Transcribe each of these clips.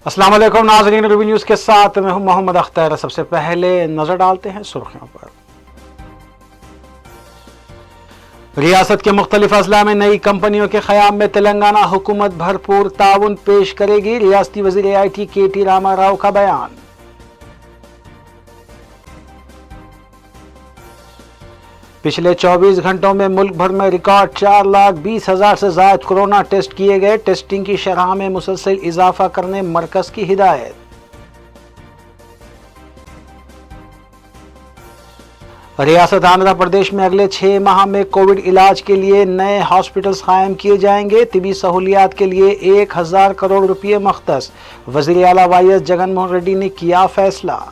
अस्सलाम वालेकुम नाज़रीन, रिव्यू न्यूज़ के साथ मैं हूं मोहम्मद अख्तर। सबसे पहले नजर डालते हैं सुर्खियों पर। रियासत के मुख्तलिफ अजला में नई कंपनियों के क़याम में तेलंगाना हुकूमत भरपूर ताउन पेश करेगी। रियासती वज़ीर IT KT रामा राव का बयान। पिछले 24 घंटों में मुल्क भर में रिकॉर्ड 4,20,000 से ज़ायद कोरोना टेस्ट किए गए। टेस्टिंग की शरह में मुसलसल इजाफा करने मरकज़ की हिदायत। रियासत आंध्र प्रदेश में अगले 6 माह में कोविड इलाज के लिए नए हॉस्पिटल्स कायम किए जाएंगे। तिबी सहूलियात के लिए 1,000 करोड़ रुपये मख्तस। वज़ीर आला YS जगन मोहन रेड्डी ने किया फैसला।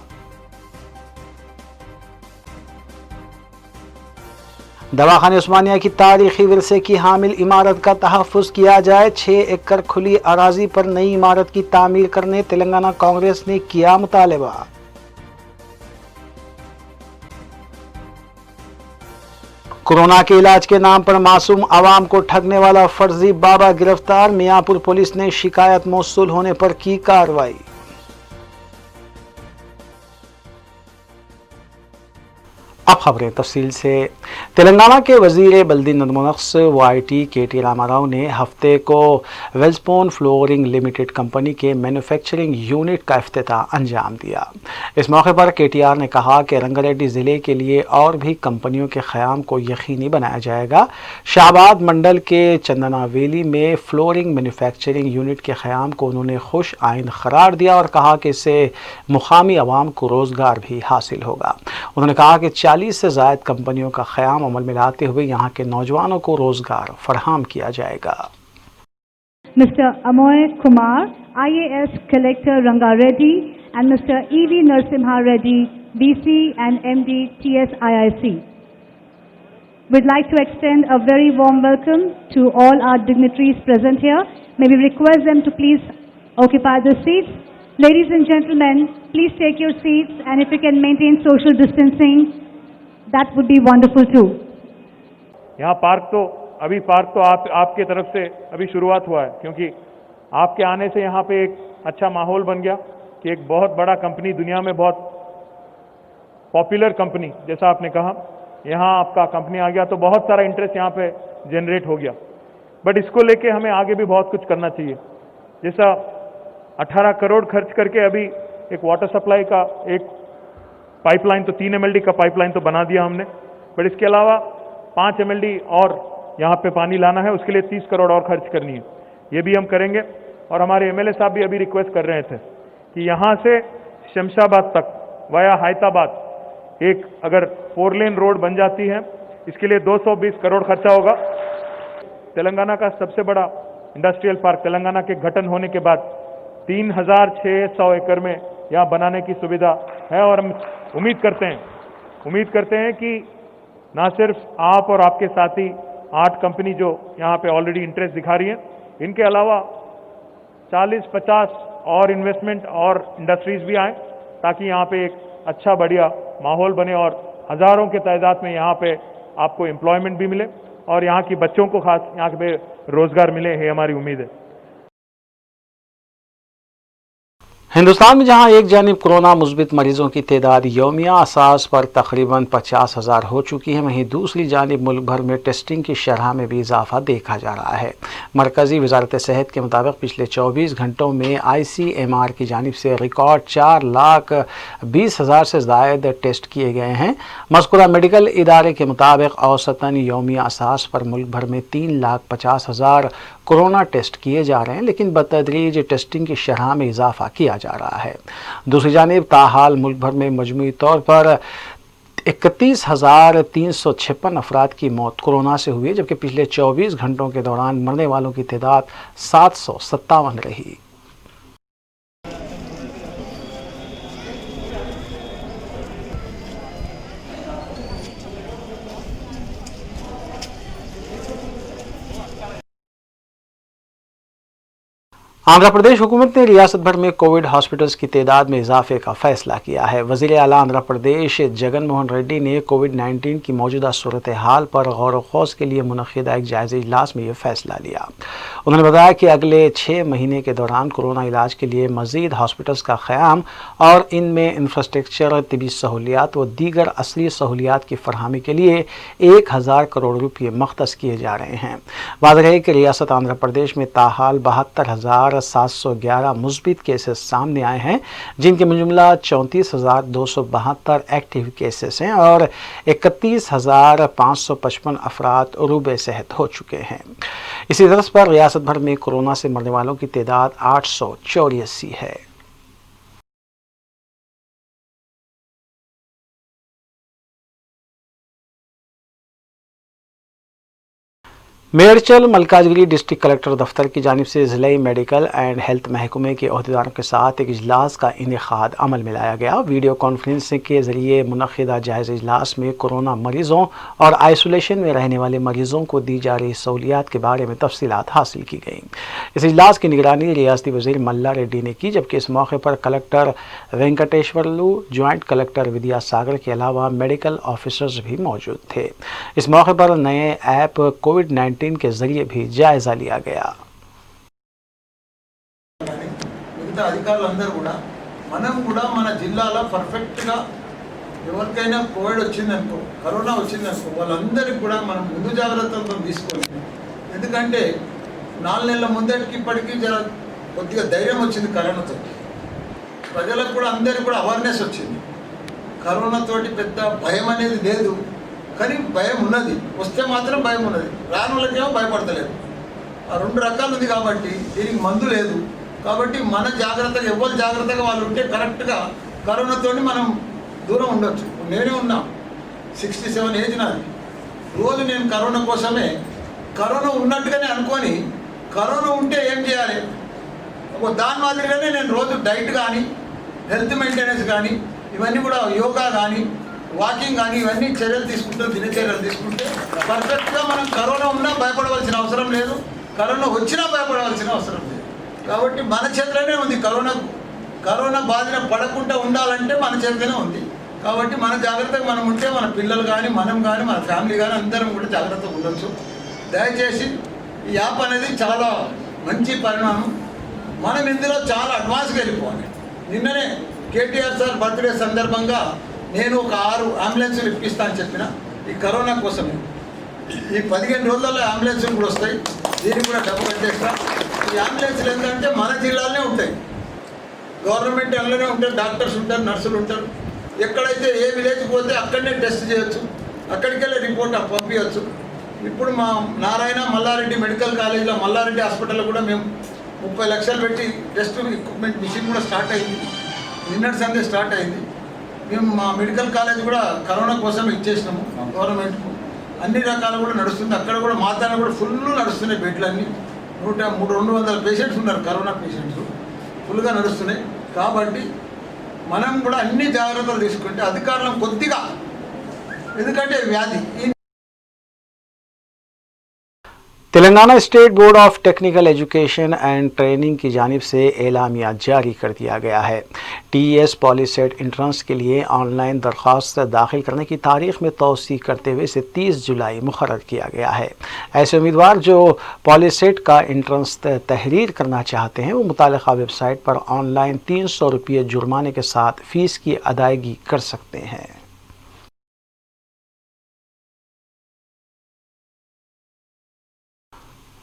दवाखाने उस्मानिया की तारीखी विरसे की हामिल इमारत का तहफ़्फ़ुज़ किया जाए। 6 एकड़ खुली अराजी पर नई इमारत की तामीर करने तेलंगाना कांग्रेस ने किया मुतालबा। कोरोना के इलाज के नाम पर मासूम आवाम को ठगने वाला फर्जी बाबा गिरफ्तार। मियाँपुर पुलिस ने शिकायत मौसूल होने पर की कार्रवाई। अब खबरें तफसील से। तेलंगाना के वज़ीर बल्दी नदमनक्स YT KT रामा राव ने हफ्ते को वेल्सपोन फ्लोरिंग लिमिटेड कंपनी के मैन्युफैक्चरिंग यूनिट का इफ्तिताह अंजाम दिया। इस मौके पर KTR ने कहा कि रंगारेड्डी ज़िले के लिए और भी कंपनियों के क़याम को यकीनी बनाया जाएगा। शाहबाद मंडल के चंदनावेली में फ्लोरिंग मैन्युफैक्चरिंग यूनिट के क़याम को उन्होंने खुश आइंद करार दिया और कहा कि इससे मुकामी अवाम को रोज़गार भी हासिल होगा। उन्होंने कहा कि 40 से ज़ायद कंपनियों का क़याम अमल में लाते हुए यहाँ के नौजवानों को रोज़गार फराहम किया जाएगा। Mr. Amoy Kumar, IAS Collector Rangareddy, and Mr. EV Narasimha Reddy, DC and MD TSIIC. We'd like to extend a very warm welcome to all our dignitaries present here. May we request them to please occupy their seats. Ladies and gentlemen, please take your seats, and if you can maintain social distancing, that would be wonderful too. यहाँ park तो आपके तरफ से अभी शुरुआत हुआ है, क्योंकि आपके आने से यहाँ पे एक अच्छा माहौल बन गया कि एक बहुत बड़ा कंपनी, दुनिया में बहुत पॉपुलर कंपनी जैसा आपने कहा, यहाँ आपका कंपनी आ गया तो बहुत सारा इंटरेस्ट यहाँ पे जनरेट हो गया। बट इसको लेके हमें आगे भी बहुत कुछ करना चाहिए। जैसा 18 करोड़ खर्च करके अभी एक वाटर सप्लाई का एक पाइपलाइन, तो 3 MLD का पाइपलाइन तो बना दिया हमने, बट इसके अलावा 5 MLD और यहाँ पे पानी लाना है, उसके लिए 30 करोड़ और खर्च करनी है। ये भी हम करेंगे। और हमारे MLA साहब भी अभी रिक्वेस्ट कर रहे थे कि यहाँ से शमशाबाद तक वाया हैदराबाद एक अगर 4 लेन रोड बन जाती है, इसके लिए 220 करोड़ खर्चा होगा। तेलंगाना का सबसे बड़ा इंडस्ट्रियल पार्क तेलंगाना के गठन होने के बाद 3,600 एकड़ में यहाँ बनाने की सुविधा है। और हम उम्मीद करते हैं कि ना सिर्फ आप और आपके साथी 8 कंपनी जो यहाँ पे ऑलरेडी इंटरेस्ट दिखा रही हैं, इनके अलावा 40-50 और इन्वेस्टमेंट और इंडस्ट्रीज भी आए, ताकि यहाँ पे एक अच्छा बढ़िया माहौल बने और हज़ारों के तादाद में यहाँ पे आपको एम्प्लॉयमेंट भी मिले और यहाँ की बच्चों को खास यहाँ पे रोज़गार मिले, है हमारी उम्मीद है। हिंदुस्तान में जहां एक जानिब कोरोना मुस्बित मरीजों की तादाद यौमिया असास पर तकरीबन 50,000 हो चुकी है, वहीं दूसरी जानिब मुल्क भर में टेस्टिंग की शरह में भी इजाफा देखा जा रहा है। मरकज़ी वज़ारत सेहत के मुताबिक पिछले 24 घंटों में ICMR की जानिब से रिकॉर्ड 4,20,000 से ज़ायद टेस्ट किए गए हैं। मज़कूरा मेडिकल इदारे के मुताबिक औसतन यौमिया असास पर मुल्क भर में 3,50,000 कोरोना टेस्ट किए जा रहे हैं, लेकिन बतदरीज टेस्टिंग की शरह में इजाफा किया जा रहा है। दूसरी जानिब ताहाल मुल्क भर में मजमूई तौर पर 31,356 अफराद की मौत कोरोना से हुई है, जबकि पिछले 24 घंटों के दौरान मरने वालों की तादाद 757 रही। आंध्र प्रदेश हुकूमत ने रियासत भर में कोविड हॉस्पिटल्स की तादाद में इजाफे का फैसला किया है। वज़ीर आला आंध्र प्रदेश जगन मोहन रेड्डी ने कोविड-19 की मौजूदा सूरत हाल पर गौर व खौज के लिए मुनक़िदा एक जायज़ी इजलास में यह फैसला लिया। उन्होंने बताया कि अगले 6 महीने के दौरान कोरोना इलाज के लिए मज़ीद हॉस्पिटल्स का क़याम और इनमें इंफ्रास्ट्रक्चर, तिबी सहूलियात व दीगर असली सहूलियात की फरहमी के लिए 1000 करोड़ रुपये मख्तस किए जा रहे हैं। वाज़ेह है कि रियासत आंध्र प्रदेश में ताहाल 72,711 मुस्बित केसेस सामने आए हैं, जिनके में जुमला 34,272 एक्टिव केसेस हैं और 31,555 अफराद उरूब सेहत हो चुके हैं। इसी तरह पर रियासत भर में कोरोना से मरने वालों की तादाद 884 है। मेरचल मलकाजगिरी डिस्ट्रिक्ट कलेक्टर दफ्तर की जानिब से ज़िले मेडिकल एंड हेल्थ महकमे के अहदेदारों के साथ एक इजलास का इनेकाद अमल में लाया गया। वीडियो कॉन्फ्रेंसिंग के ज़रिए मुनक़िदा जायज़ा इजलास में कोरोना मरीज़ों और आइसोलेशन में रहने वाले मरीज़ों को दी जा रही सहूलियात के बारे में तफसीलात हासिल की गई। इस इजलास की निगरानी रियासती वज़ीर मल्ला रेड्डी ने की, जबकि इस मौके पर collector Venkateswarlu, joint collector Vidyasagar के अलावा मेडिकल ऑफिसर्स भी मौजूद थे। इस मौके पर नए ऐप कोविड-19 के जरिए भी जायजा लिया गया। మిగతా అధికారులందరూ కూడా మనం కూడా మన జిల్లాలో పర్ఫెక్ట్గా ఎవరికైనా కోవిడ్ వచ్చిందనుకో, కరోనా వచ్చిందనుకో, వాళ్ళందరికీ కూడా మనం ముందు జాగ్రత్తలతో తీసుకోవాలి. ఎందుకంటే 4 నెలల ముందటికి ఇప్పటికీ కొద్దిగా ధైర్యం వచ్చింది కరోనాతో. ప్రజలకు కూడా అందరికీ కూడా అవేర్నెస్ వచ్చింది. కరోనాతోటి పెద్ద భయం అనేది లేదు, కానీ భయం ఉన్నది. వస్తే మాత్రం భయం ఉన్నది, రాని వాళ్ళకేమో భయపడతలేదు. ఆ 2 రకాలు ఉంది కాబట్టి దీనికి మందు లేదు. కాబట్టి మన జాగ్రత్తగా ఎవరు జాగ్రత్తగా వాళ్ళు ఉంటే కరెక్ట్గా కరోనాతో మనం దూరం ఉండొచ్చు. నేనే ఉన్నా, 67 ఏజ్ నాది. రోజు నేను కరోనా కోసమే, కరోనా ఉన్నట్టుగానే అనుకొని కరోనా ఉంటే ఏం చేయాలి దాని మాదిరిగానే నేను రోజు డైట్ కానీ, హెల్త్ మెయింటెనెన్స్ కానీ, ఇవన్నీ కూడా యోగా కానీ, వాకింగ్ కానీ ఇవన్నీ చర్యలు తీసుకుంటే, దినచర్యలు తీసుకుంటే పర్ఫెక్ట్గా మనం కరోనా ఉన్నా భయపడవలసిన అవసరం లేదు, కరోనా వచ్చినా భయపడవలసిన అవసరం లేదు. కాబట్టి మన చేతిలోనే ఉంది. కరోనా బాధిన పడకుండా ఉండాలంటే మన చేతిలోనే ఉంది. కాబట్టి మన జాగ్రత్తగా మనం ఉంటే మన పిల్లలు కానీ, మనం కానీ, మన ఫ్యామిలీ కానీ అందరం కూడా జాగ్రత్తగా ఉండొచ్చు. దయచేసి ఈ యాప్ అనేది చాలా మంచి పరిణామం. మనం ఇందులో చాలా అడ్వాన్స్గా వెళ్ళిపోవాలి. నిన్ననే కేటీఆర్ సార్ బర్త్డే సందర్భంగా నేను ఒక 6 అంబులెన్సులు ఇప్పిస్తా అని చెప్పిన, ఈ కరోనా కోసమే. ఈ 15 రోజుల్లో అంబులెన్సులు కూడా వస్తాయి. దీనికి కూడా డబ్బు కట్టేస్తా. ఈ అంబులెన్సులు ఏంటంటే మన జిల్లాలోనే ఉంటాయి, గవర్నమెంట్ అందులోనే ఉంటారు, డాక్టర్స్ ఉంటారు, నర్సులు ఉంటారు. ఎక్కడైతే ఏ విలేజ్కి పోతే అక్కడనే టెస్ట్ చేయొచ్చు, అక్కడికి వెళ్ళి రిపోర్ట్ పంపించవచ్చు. ఇప్పుడు మా నారాయణ మల్లారెడ్డి మెడికల్ కాలేజీలో, మల్లారెడ్డి హాస్పిటల్లో కూడా మేము 30 లక్షలు పెట్టి టెస్ట్ ఎక్విప్మెంట్ మిషన్ కూడా స్టార్ట్ అయింది. నిన్నటి సండే స్టార్ట్ అయింది. మేము మా మెడికల్ కాలేజ్ కూడా కరోనా కోసం ఇచ్చేసినాము గవర్నమెంట్కు. అన్ని రకాలు కూడా నడుస్తుంది. అక్కడ కూడా మాతాన కూడా ఫుల్ నడుస్తున్నాయి బెడ్లన్నీ. 200 పేషెంట్స్ ఉన్నారు, కరోనా పేషెంట్స్ ఫుల్గా నడుస్తున్నాయి. కాబట్టి మనం కూడా అన్ని జాగ్రత్తలు తీసుకుంటే అధికారులను కొద్దిగా, ఎందుకంటే వ్యాధి Telangana state board of technical education and training की जानिब से एलामिया जारी कर दिया गया है। TES पॉलीसेट इंट्रेंस के लिए ऑनलाइन दरख्वास्त दाखिल करने की तारीख में तोसी करते हुए इसे 30 जुलाई मुकर्रर किया गया है। ऐसे उम्मीदवार जो पॉलीसेट का इंट्रेंस तहरीर करना चाहते हैं वो मुतालिका वेबसाइट पर ऑनलाइन 300 रुपये जुर्माने के साथ फ़ीस की अदायगी कर सकते हैं।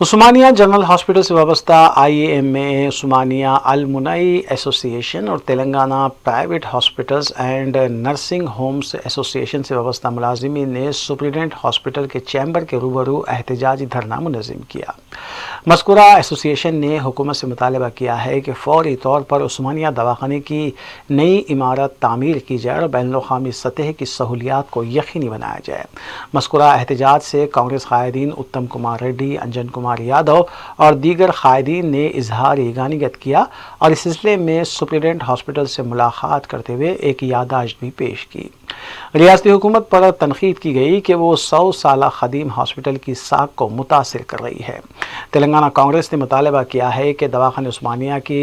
उस्मानिया जनरल हॉस्पिटल से वाबस्ता IAMA, उस्मानिया अल-मुनई एसोसिएशन और Telangana private hospitals and nursing homes association से वाबस्ता मुलाजिमीन ने सुप्रिटेंडेंट हॉस्पिटल के चैम्बर के रूबरू एहतजाजी धरना मुनज़्ज़म किया। मज़कूरा एसोसिएशन ने हुकूमत से मुतालबा किया है कि फ़ौरी तौर पर उस्मानिया दवाखाने की नई इमारत तामीर की जाए और बैनुल-अक़वामी सतह की सहूलियात को यकीनी बनाया जाए। मज़कूरा एहतजाज से कांग्रेस कायदीन उत्तम कुमार रेड्डी, अंजन कुमार यादव और दीगर कायदीन ने इजहार यगानियत किया और इस सिलसिले में सुप्रिटेंडेंट हॉस्पिटल से मुलाकात करते हुए एक याददाश्त भी पेश की। ریاستی حکومت پر تنقید کی گئی کہ وہ 100 سالہ قدیم ہاسپٹل کی ساکھ کو متاثر کر رہی ہے۔ تلنگانہ کانگریس نے مطالبہ کیا ہے کہ دواخانہ عثمانیہ کی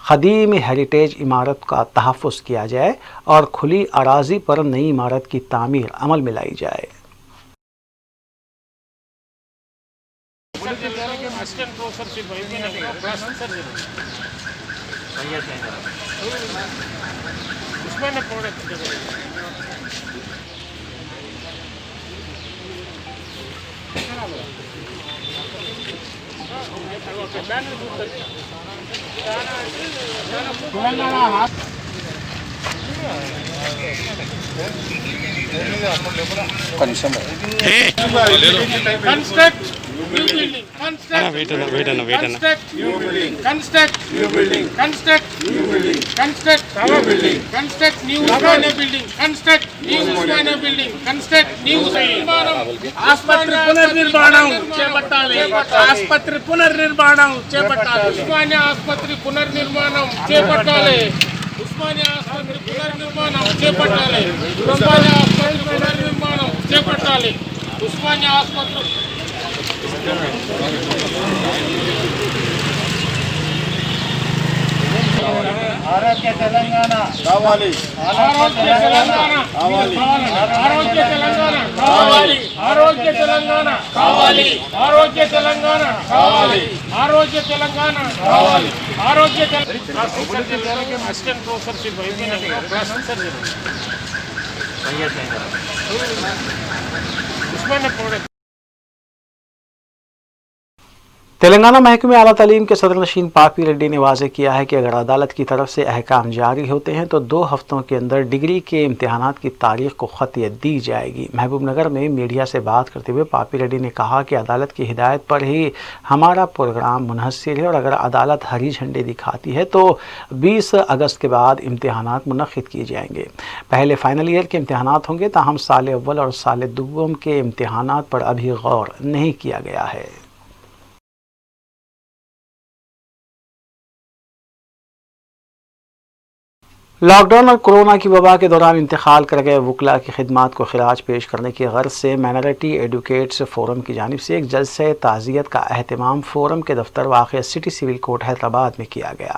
قدیم ہیریٹیج عمارت کا تحفظ کیا جائے اور کھلی اراضی پر نئی عمارت کی تعمیر عمل میں لائی جائے۔ ఆసుపత్రి పునర్నిర్మాణం చేపట్టాలి. ఉస్మానియా ఆసుపత్రి పునర్నిర్మాణం చేపట్టాలి. ఉస్మానియా ఆసుపత్రి పునర్నిర్మాణం చేపట్టాలి. ఉస్మానియా ఆసుపత్రి పునర్నిర్మాణం చేపట్టాలి. ఉస్మానియా ఆసుపత్రి ఆరోగ్య తెలంగాణ కావాలి. ఆరోగ్య తెలంగాణ కావాలి. ఆరోగ్య తెలంగాణ కావాలి. ఆరోగ్య తెలంగాణ కావాలి. ఆరోగ్య తెలంగాణ కావాలి. ఆరోగ్య తెలంగాణ కావాలి. ఆరోగ్య అసిస్టెంట్ ప్రొఫెసర్షిప్ అయిపోయినట్టు class surgery Osmania product Telangana محکمہ اعلیٰ تعلیم کے صدر نشین پاپی ریڈی نے واضح کیا ہے کہ اگر عدالت کی طرف سے احکام جاری ہوتے ہیں تو 2 ہفتوں کے اندر ڈگری کے امتحانات کی تاریخ کو خطیت دی جائے گی۔ محبوب نگر میں میڈیا سے بات کرتے ہوئے پاپی ریڈی نے کہا کہ عدالت کی ہدایت پر ہی ہمارا پروگرام منحصر ہے اور اگر عدالت ہری جھنڈی دکھاتی ہے تو 20 اگست کے بعد امتحانات منعقد کیے جائیں گے۔ پہلے فائنل ایئر کے امتحانات ہوں گے تاہم سال اول اور سال دوم کے امتحانات پر ابھی غور نہیں کیا گیا ہے۔ لاک ڈاؤن اور کورونا کی وبا کے دوران انتقال کر گئے وکلاء کی خدمات کو خراج پیش کرنے کی غرض سے مائنارٹی ایڈوکیٹس فورم کی جانب سے ایک جلسہ تعزیت کا اہتمام فورم کے دفتر واقع سٹی سول کورٹ حیدرآباد میں کیا گیا۔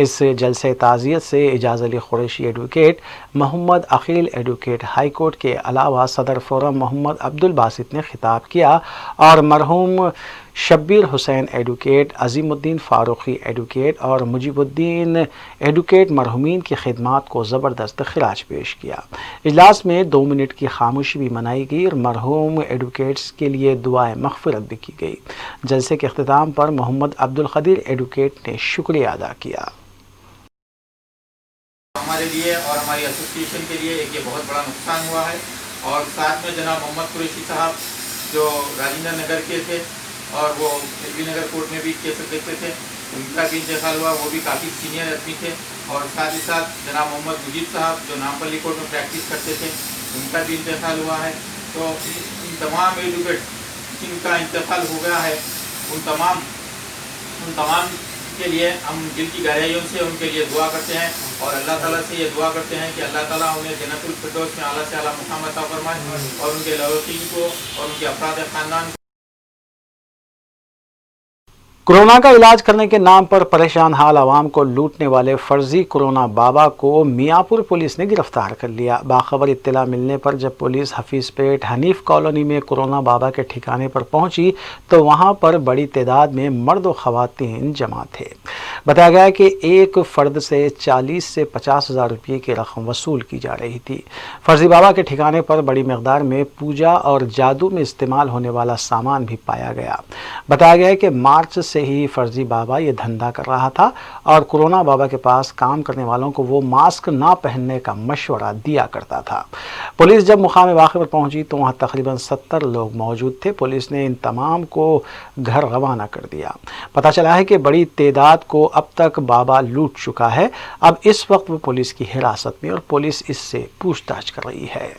اس جلسہ تعزیت سے اعجاز علی قریشی ایڈوکیٹ، محمد عقیل ایڈوکیٹ ہائی کورٹ کے علاوہ صدر فورم محمد عبدالباسط نے خطاب کیا اور مرحوم شبیر حسین ایڈوکیٹ، عظیم الدین فاروقی ایڈوکیٹ اور مجیب الدین ایڈوکیٹ مرحومین کی خدمات کو زبردست خراج پیش کیا۔ اجلاس میں 2 منٹ کی خاموشی بھی منائی گئی اور مرحوم ایڈوکیٹس کے لیے دعائیں مغفرت بھی کی گئی۔ جلسے کے اختتام پر محمد عبدالقدیر ایڈوکیٹ نے شکریہ ادا کیا۔ ہمارے لیے اور ہماری ایسوسیشن کے لیے ایک یہ بہت بڑا نقصان ہوا ہے، اور ساتھ میں جناب محمد قریشی صاحب جو راجندر نگر کے تھے اور وہ ایل بی نگر کورٹ میں بھی کیسز دیکھتے تھے، ان کا بھی انتقال ہوا، وہ بھی کافی سینئر آدمی تھے، اور ساتھ ہی ساتھ جناب محمد مجید صاحب جو نامپلی کورٹ میں پریکٹس کرتے تھے، ان کا بھی انتقال ہوا ہے۔ تو ان تمام ایڈوکیٹ جن کا انتقال ہو گیا ہے، ان تمام کے لیے ہم دل کی گہرائیوں سے ان کے لیے دعا کرتے ہیں اور اللہ تعالیٰ سے یہ دعا کرتے ہیں کہ اللہ تعالیٰ انہیں جنت الفردوس میں اعلیٰ سے اعلیٰ مقام عطا فرمائے اور ان کے لواحقین کو اور ان کے افراد خاندان کو۔ کورونا کا علاج کرنے کے نام پر پریشان حال عوام کو لوٹنے والے فرضی کورونا بابا کو میاں پور پولیس نے گرفتار کر لیا۔ باخبر اطلاع ملنے پر جب پولیس حفیظ پیٹ حنیف کالونی میں کورونا بابا کے ٹھکانے پر پہنچی تو وہاں پر بڑی تعداد میں مرد و خواتین جمع تھے۔ بتایا گیا کہ ایک فرد سے 40 سے 50 ہزار روپے کی رقم وصول کی جا رہی تھی۔ فرضی بابا کے ٹھکانے پر بڑی مقدار میں پوجا اور جادو میں استعمال ہونے والا سامان بھی پایا گیا۔ بتایا گیا کہ مارچ سے ہی فرضی بابا یہ دھندا کر رہا تھا اور کورونا بابا کے پاس کام کرنے والوں کو وہ ماسک نہ پہننے کا مشورہ دیا کرتا تھا۔ پولیس جب مقام واقعہ پر پہنچی تو وہاں تقریباً 70 لوگ موجود تھے۔ پولیس نے ان تمام کو گھر روانہ کر دیا۔ پتہ چلا ہے کہ بڑی تعداد کو اب تک بابا لوٹ چکا ہے۔ اب اس وقت وہ پولیس کی حراست میں اور پولیس اس سے پوچھ تاچھ کر رہی ہے۔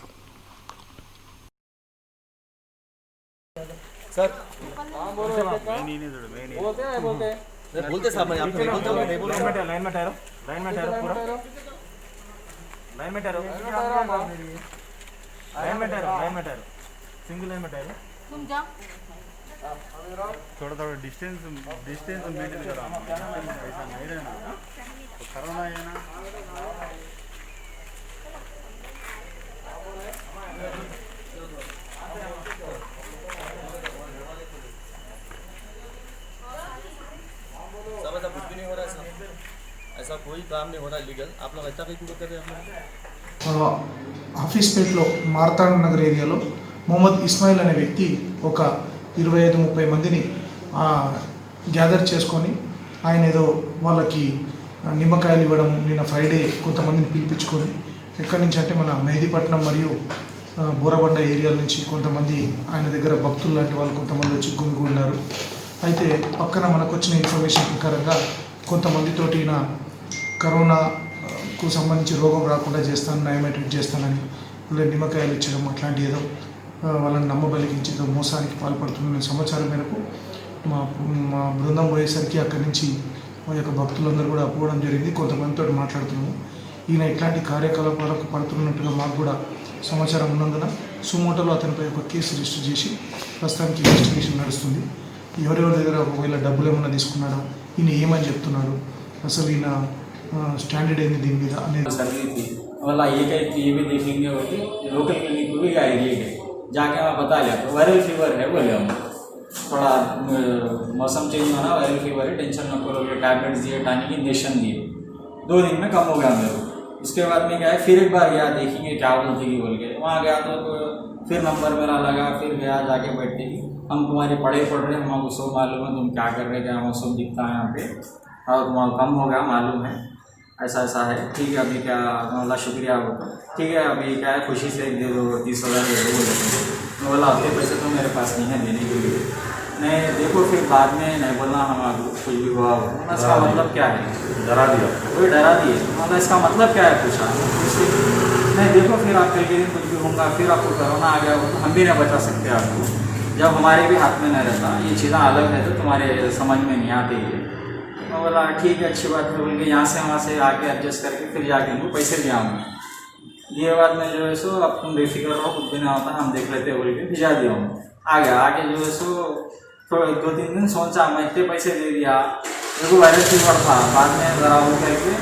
بولتے صاحب آپ نہیں بولتے ہو، نہیں بولتے، لائن میں ٹھہرو، پورا لائن میں ٹھہرو۔ लाइन में ठहरो सिंगल लाइन में ठहरो तुम जाओ थोड़ा डिस्टेंस मेंटेन करो ऐसा नहीं रहना तो कोरोना है ना सब ऐसा कुछ भी नहीं हो रहा है सब ऐसा कोई काम नहीं हो रहा है लीगल आप लोग ऐसा क्यों कर रहे हैं आप హఫీస్పేట్లో మార్తాండ్ నగర్ ఏరియాలో మొహమ్మద్ ఇస్మాయిల్ అనే వ్యక్తి ఒక 25-30 మందిని గ్యాదర్ చేసుకొని ఆయన ఏదో వాళ్ళకి నిమ్మకాయలు ఇవ్వడం నిన్న ఫ్రైడే కొంతమందిని పిలిపించుకొని ఎక్కడి నుంచి అంటే మన మెహదీపట్నం మరియు బోరబండ ఏరియాల నుంచి కొంతమంది ఆయన దగ్గర భక్తులు లాంటి వాళ్ళు కొంతమంది వచ్చి గుమిగూడినారు. అయితే పక్కన మనకు వచ్చిన ఇన్ఫర్మేషన్ ప్రకారంగా కొంతమందితోటి ఈయన కరోనాకు సంబంధించి రోగం రాకుండా చేస్తాను నయమేటెడ్ చేస్తానని వాళ్ళ నిమ్మకాయలు ఇచ్చడం అట్లాంటి ఏదో వాళ్ళని నమ్మబలిగించి ఏదో మోసానికి పాల్పడుతున్న సమాచారం మేరకు మా బృందం పోయేసరికి అక్కడి నుంచి మా యొక్క భక్తులందరూ కూడా పోవడం జరిగింది. కొంతమందితో మాట్లాడుతున్నాము. ఈయన ఇట్లాంటి కార్యకలాపాలకు పడుతున్నట్టుగా మాకు కూడా సమాచారం ఉన్నందున సుమోటోలో అతనిపై ఒక కేసు రిజిస్టర్ చేసి ప్రస్తుతానికి ఇన్వెస్టిగేషన్ నడుస్తుంది. ఎవరెవరి దగ్గర ఒకవేళ డబ్బులు ఏమన్నా తీసుకున్నాడా, ఈయన ఏమని చెప్తున్నాడు, అసలు ఈయన స్టాండర్డ్ ఏంది దీని మీద అనేది वाला ये कहे कि ये भी देखेंगे बोले लोकल क्लिनिक को भी गाइड लिए गए जाके मैं बता लिया तो वायरल फीवर है बोले हम थोड़ा मौसम चेंज होना वायरल फीवर है टेंशन न करो टैबलेट्स दिए टानिक इंजेक्शन दिए 2 दिन में कम हो गया मेरे को. उसके बाद में क्या है फिर एक बार गया देखेंगे क्या बोलते कि बोल के वहाँ गया तो फिर नंबर मेरा लगा फिर गया जाके बैठते कि हम तुम्हारे पढ़ रहे हैं हमको सब मालूम है तुम क्या कर रहे हैं क्या हम सब दिखता है यहाँ पे और तुम्हारा कम हो गया मालूम है ऐसा ऐसा है ठीक है अभी क्या बोला शुक्रिया बोलता ठीक है अभी क्या है खुशी से दे दो 30,000 दे दो मैं बोला अपने पैसे तो मेरे पास नहीं है देने के लिए नहीं देखो फिर बाद में नहीं बोलना हम कुछ भी हुआ इसका मतलब क्या है डरा दिया वही डरा दिए मतलब इसका मतलब क्या है पूछा नहीं देखो फिर आप कल के दिन कुछ भी होगा फिर आपको कोरोना आ गया हो तो हम भी नहीं बचा सकते आपको जब हमारे भी हाथ में नहीं रहता ये चीज़ें अलग है तो तुम्हारे समझ में नहीं आती है. मैं बोला ठीक है अच्छी बात है बोल के यहाँ से वहाँ से आके एडजस्ट करके फिर जाके उनको पैसे ले आऊँगा. ये बात में जो है सो अब तुम बेफिक्र रहो कुछ भी नहीं होता हम देख लेते बोल के भिजा दिया हूँ आ गया आके जो है सो थोड़ा 2-3 दिन सोचा मैं इतने पैसे दे दिया मेरे को वायरल फीवर था बाद में ज़रा वो करके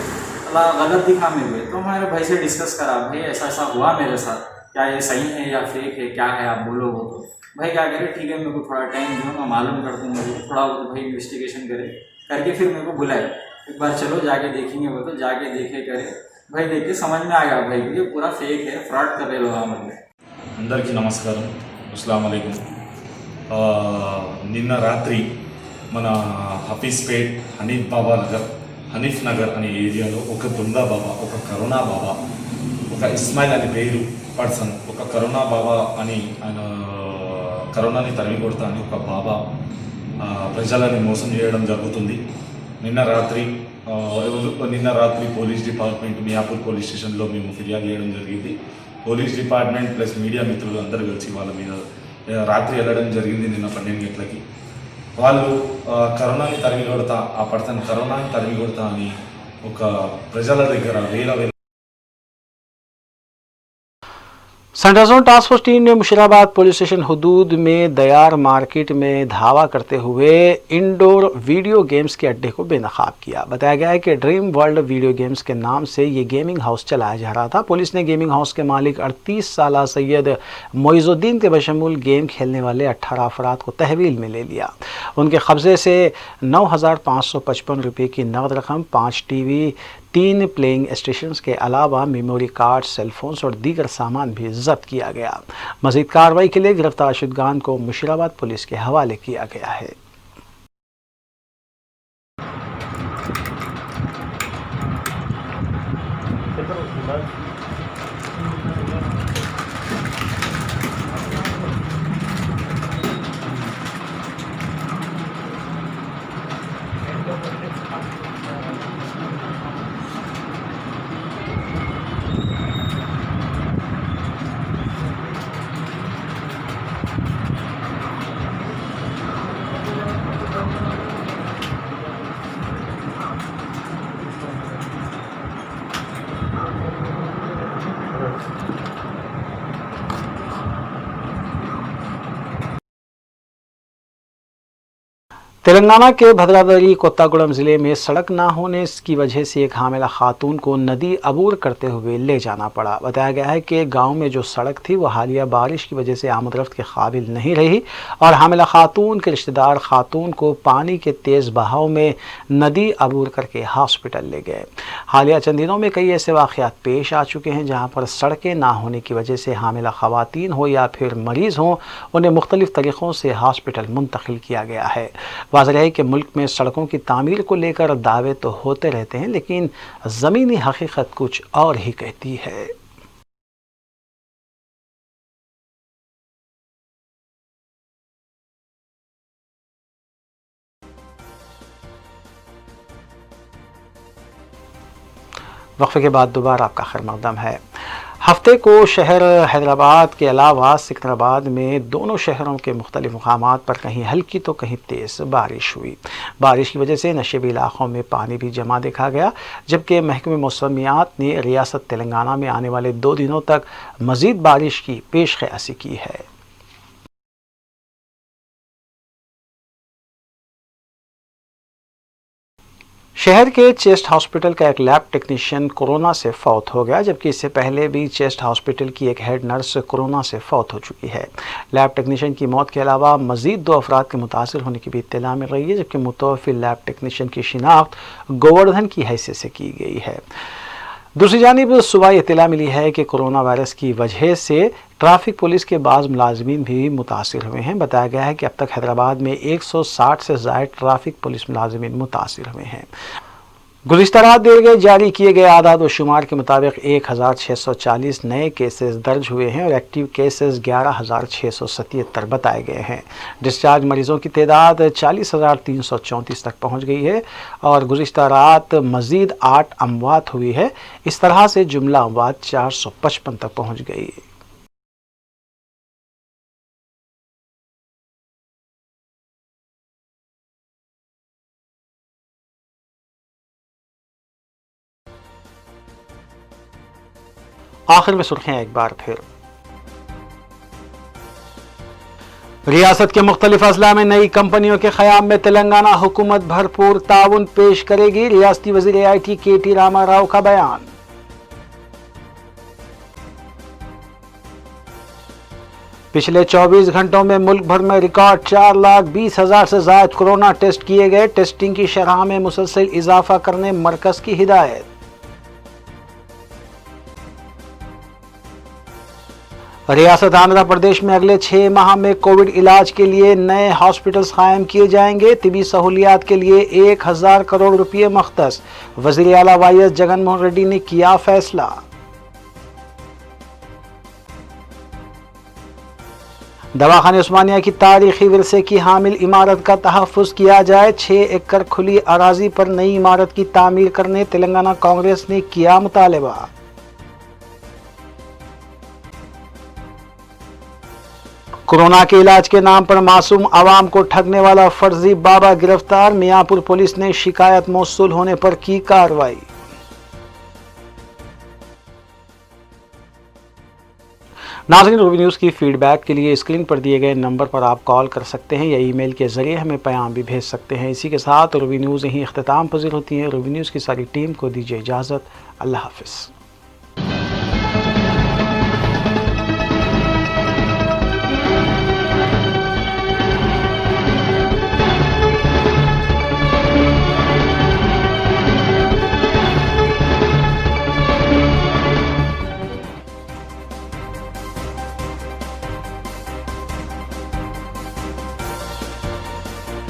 गलत दिखा मेरे तो हमारे भाई से डिस्कस करा भाई ऐसा ऐसा हुआ मेरे साथ क्या ये सही है या फेक है क्या है आप बोलो वो तो भाई क्या करे ठीक है मेरे को थोड़ा टाइम दो मैं मालूम कर दूँगा थोड़ा बहुत भाई इन्वेस्टिगेशन करे करके फिर मेरे को बुलाए एक बार चलो जाके देखेंगे वो तो जाके देखे करे भाई देख के समझ में आ गया भाई ये पूरा फेक है फ्रॉड कर रहे लोग हमारे. అందరికీ నమస్కారం అస్సలాము అలైకుం. నిన్న రాత్రి మన హఫీస్పేట్ హనీఫ్ నగర్ అనే ఏరియాలో ఒక దొంగ బాబా ఒక కరోనా బాబా ఒక ఇస్మాయిల్ అనే పేరు పర్సన్ ఒక కరోనా బాబా అని ఆయన కరోనాని తరిమి కొడతా అని ఒక బాబా ప్రజలని మోసం చేయడం జరుగుతుంది. నిన్న రాత్రి పోలీస్ డిపార్ట్మెంట్ మియాపూర్ పోలీస్ స్టేషన్లో మేము ఫిర్యాదు చేయడం జరిగింది. పోలీస్ డిపార్ట్మెంట్ ప్లస్ మీడియా మిత్రులు అందరూ కలిసి వాళ్ళ మీద రాత్రి వెళ్ళడం జరిగింది. నిన్న 12 గంటలకి వాళ్ళు కరోనాని తరిమి కొడతా ఆ పర్సన్ కరోనాని తరిమి కొడతా అని ఒక ప్రజల దగ్గర వేల central zone task force team ने मुशीराबाद पुलिस स्टेशन हदूद में दयार मार्केट में धावा करते हुए इंडोर वीडियो गेम्स के अड्डे को बेनकाब किया. बताया गया है कि ड्रीम वर्ल्ड वीडियो गेम्स के नाम से ये गेमिंग हाउस चलाया जा रहा था. पुलिस ने गेमिंग हाउस के मालिक 38 साल सैयद मोइजुद्दीन के बशमूल गेम खेलने वाले 18 अफराद को तहवील में ले लिया. उनके कब्जे से 9,555 रुपये की नकद रकम 5 टीवी 3 प्लेइंग स्टेशंस के अलावा मेमोरी कार्ड सेलफोन्स और दीगर सामान भी जब्त किया गया. मज़ीद कार्रवाई के लिए गिरफ्तार शुदगान को मुशीराबाद पुलिस के हवाले किया गया है. तेलंगाना के भद्रावरी कोत्तागुड़म ज़िले में सड़क ना होने की वजह से एक हामिला खातून को नदी अबूर करते हुए ले जाना पड़ा। बताया गया है कि गांव में जो सड़क थी वो हालिया बारिश की वजह से आमदरफ्त के काबिल नहीं रही और हामिला खातून के रिश्तेदार खातून को पानी के तेज़ बहाव में नदी अबूर करके हॉस्पिटल ले गए। हालिया चंद दिनों में कई ऐसे वाक़यात पेश आ चुके हैं जहाँ पर सड़कें ना होने की वजह से हामिला ख़वातीन हो या फिर मरीज़ हों, उन्हें मुख्तलिफ़ तरीक़ों से हॉस्पिटल मुंतकिल किया गया है। वाज़ेह है कि मुल्क में सड़कों की तामीर को लेकर दावे तो होते रहते हैं, लेकिन ज़मीनी हकीकत कुछ और ही कहती है। वक्फे के बाद दोबारा आपका खैर मक़दम है। हफ्ते को शहर हैदराबाद के अलावा सिकंदराबाद में दोनों शहरों के मुख्तलिफ मकामात पर कहीं हल्की तो कहीं तेज़ बारिश हुई। बारिश की वजह से नशेबी इलाक़ों में पानी भी जमा देखा गया, जबकि महकमे मौसमियात ने रियासत तेलंगाना में आने वाले 2 दिनों तक मज़ीद बारिश की पेशकशी की है। शहर के चेस्ट हॉस्पिटल का एक लैब टेक्नीशियन कोरोना से फौत हो गया, जबकि इससे पहले भी चेस्ट हॉस्पिटल की एक हेड नर्स कोरोना से फौत हो चुकी है। लैब टेक्नीशियन की मौत के अलावा मज़ीद 2 अफराद के मुतासिर होने की भी इत्तला मिल रही है, जबकि मुतवफ़्फ़ी लैब टेक्नीशियन की शिनाख्त गोवर्धन की हैसियत से की गई है। दूसरी जानिब सुबह इत्तला मिली है कि कोरोना वायरस की वजह से ट्रैफिक पुलिस के बाज़ मुलाजमीन भी मुतासिर हुए हैं। बताया गया है कि अब तक हैदराबाद में 160 से ज़ायद ट्रैफिक पुलिस मुलाजमीन मुतासिर हुए हैं। गुज़िश्ता रात देर गए जारी किए गए आदाद व शुमार के मुताबिक 1640 नए केसेस दर्ज हुए हैं और एक्टिव केसेस 11677 बताए गए हैं। डिस्चार्ज मरीजों की तादाद 40,334 तक पहुंच गई है और गुज़िश्ता रात मज़ीद 8 अमवात हुई है। इस तरह से जुमला अमवात 455 तक पहुंच गई है। आखिर में सुर्खियां एक बार फिर। रियासत के मुख्तलिफ अजला में नई कंपनियों के क़याम में तेलंगाना हुकूमत भरपूर ताउन पेश करेगी, रियासती वज़ीर IT KT रामाराव का बयान। पिछले 24 घंटों में मुल्क भर में रिकॉर्ड 4,20,000 से ज़ायद कोरोना टेस्ट किए गए, टेस्टिंग की शरह में मुसलसल इजाफा करने मरकज की हिदायत। रियासत आंध्र प्रदेश में अगले 6 माह में कोविड इलाज के लिए नए हॉस्पिटल्स कायम किए जाएंगे, तिबी सहूलियात के लिए 1,000 करोड़ रुपये मख्तस, वज़ीर आला YS जगनमोहन रेड्डी ने किया फैसला। दवाखाने उस्मानिया की तारीखी विरसे की हामिल इमारत का तहफ़्फ़ुज़ किया जाए, 6 एकड़ खुली अराजी पर नई इमारत की तामीर करने तेलंगाना कांग्रेस ने किया मुतालबा। कोरोना के इलाज के नाम पर मासूम आवाम को ठगने वाला फर्जी बाबा गिरफ्तार, मियांपुर पुलिस ने शिकायत मौसूल होने पर की कार्रवाई। नाज़रीन, रूबी न्यूज़ की फीडबैक के लिए स्क्रीन पर दिए गए नंबर पर आप कॉल कर सकते हैं या ईमेल के ज़रिए हमें पैगाम भी भेज सकते हैं। इसी के साथ रूबी न्यूज़ यहीं इख्तिताम पज़ीर होती है। रूबी न्यूज़ की सारी टीम को दीजिए इजाज़त। अल्लाह हाफ़िज़।